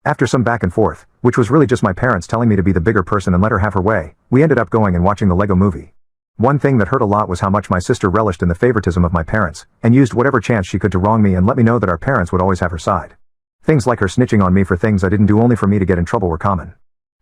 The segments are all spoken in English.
After some back and forth, which was really just my parents telling me to be the bigger person and let her have her way, we ended up going and watching the Lego movie. One thing that hurt a lot was how much my sister relished in the favoritism of my parents, and used whatever chance she could to wrong me and let me know that our parents would always have her side. Things like her snitching on me for things I didn't do only for me to get in trouble were common.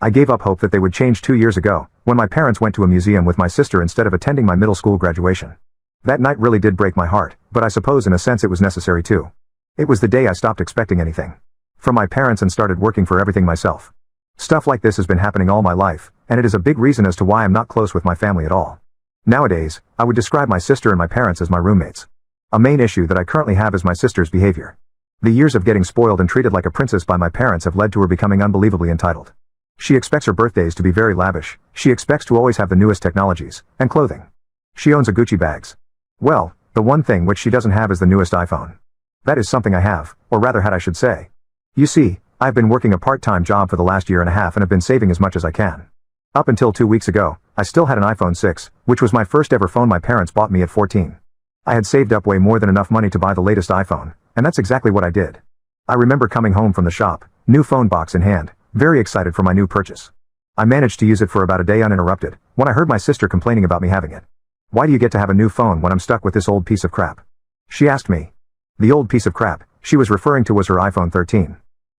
I gave up hope that they would change 2 years ago, when my parents went to a museum with my sister instead of attending my middle school graduation. That night really did break my heart, but I suppose in a sense it was necessary too. It was the day I stopped expecting anything from my parents and started working for everything myself. Stuff like this has been happening all my life, and it is a big reason as to why I'm not close with my family at all. Nowadays, I would describe my sister and my parents as my roommates. A main issue that I currently have is my sister's behavior. The years of getting spoiled and treated like a princess by my parents have led to her becoming unbelievably entitled. She expects her birthdays to be very lavish, she expects to always have the newest technologies, and clothing. She owns a Gucci bags. Well, the one thing which she doesn't have is the newest iPhone. That is something I have, or rather had I should say. You see, I've been working a part-time job for the last year and a half and have been saving as much as I can. Up until 2 weeks ago, I still had an iPhone 6, which was my first ever phone my parents bought me at 14. I had saved up way more than enough money to buy the latest iPhone, and that's exactly what I did. I remember coming home from the shop, new phone box in hand, very excited for my new purchase. I managed to use it for about a day uninterrupted, when I heard my sister complaining about me having it. Why do you get to have a new phone when I'm stuck with this old piece of crap? She asked me. The old piece of crap she was referring to was her iPhone 13.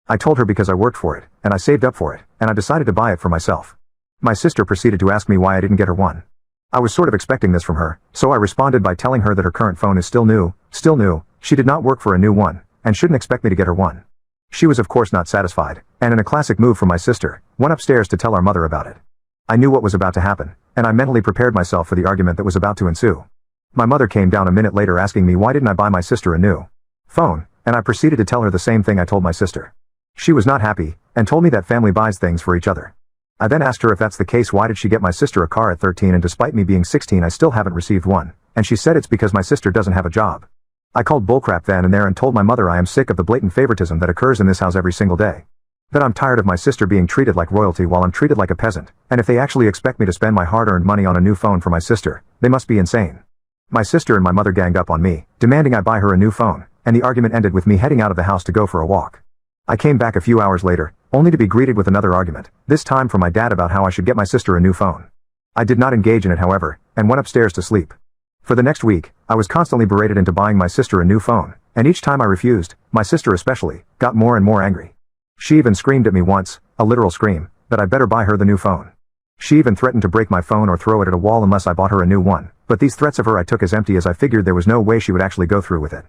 I told her because I worked for it, and I saved up for it, and I decided to buy it for myself. My sister proceeded to ask me why I didn't get her one. I was sort of expecting this from her, so I responded by telling her that her current phone is still new, she did not work for a new one, and shouldn't expect me to get her one. She was of course not satisfied, and in a classic move from my sister, went upstairs to tell our mother about it. I knew what was about to happen, and I mentally prepared myself for the argument that was about to ensue. My mother came down a minute later asking me why didn't I buy my sister a new phone, and I proceeded to tell her the same thing I told my sister. She was not happy, and told me that family buys things for each other. I then asked her if that's the case why did she get my sister a car at 13 and despite me being 16 I still haven't received one, and she said it's because my sister doesn't have a job. I called bullcrap then and there and told my mother I am sick of the blatant favoritism that occurs in this house every single day. That I'm tired of my sister being treated like royalty while I'm treated like a peasant, and if they actually expect me to spend my hard-earned money on a new phone for my sister, they must be insane. My sister and my mother ganged up on me, demanding I buy her a new phone, and the argument ended with me heading out of the house to go for a walk. I came back a few hours later, only to be greeted with another argument, this time from my dad about how I should get my sister a new phone. I did not engage in it however, and went upstairs to sleep. For the next week, I was constantly berated into buying my sister a new phone, and each time I refused, my sister especially, got more and more angry. She even screamed at me once, a literal scream, that I better buy her the new phone. She even threatened to break my phone or throw it at a wall unless I bought her a new one, but these threats of her I took as empty as I figured there was no way she would actually go through with it.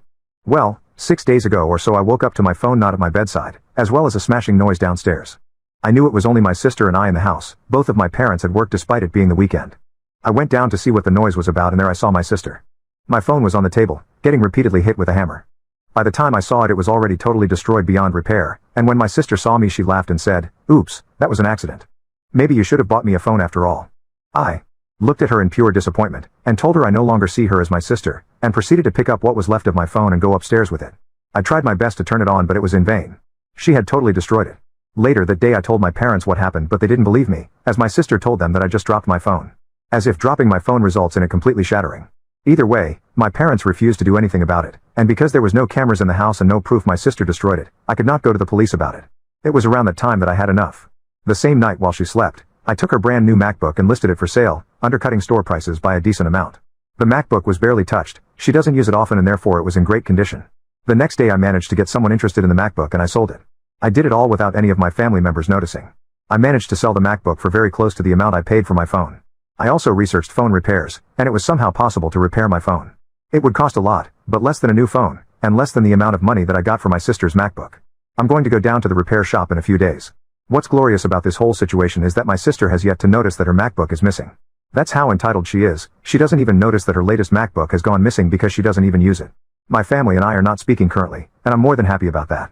Well, 6 days ago or so I woke up to my phone not at my bedside, as well as a smashing noise downstairs. I knew it was only my sister and I in the house, both of my parents had worked despite it being the weekend. I went down to see what the noise was about and there I saw my sister. My phone was on the table, getting repeatedly hit with a hammer. By the time I saw it it was already totally destroyed beyond repair, and when my sister saw me she laughed and said, "Oops, that was an accident. Maybe you should have bought me a phone after all." I looked at her in pure disappointment, and told her I no longer see her as my sister, and proceeded to pick up what was left of my phone and go upstairs with it. I tried my best to turn it on but it was in vain. She had totally destroyed it. Later that day I told my parents what happened but they didn't believe me, as my sister told them that I just dropped my phone. As if dropping my phone results in it completely shattering. Either way, my parents refused to do anything about it, and because there was no cameras in the house and no proof my sister destroyed it, I could not go to the police about it. It was around that time that I had enough. The same night while she slept, I took her brand new MacBook and listed it for sale, undercutting store prices by a decent amount. The MacBook was barely touched, she doesn't use it often and therefore it was in great condition. The next day I managed to get someone interested in the MacBook and I sold it. I did it all without any of my family members noticing. I managed to sell the MacBook for very close to the amount I paid for my phone. I also researched phone repairs, and it was somehow possible to repair my phone. It would cost a lot, but less than a new phone, and less than the amount of money that I got for my sister's MacBook. I'm going to go down to the repair shop in a few days. What's glorious about this whole situation is that my sister has yet to notice that her MacBook is missing. That's how entitled she is, she doesn't even notice that her latest MacBook has gone missing because she doesn't even use it. My family and I are not speaking currently, and I'm more than happy about that.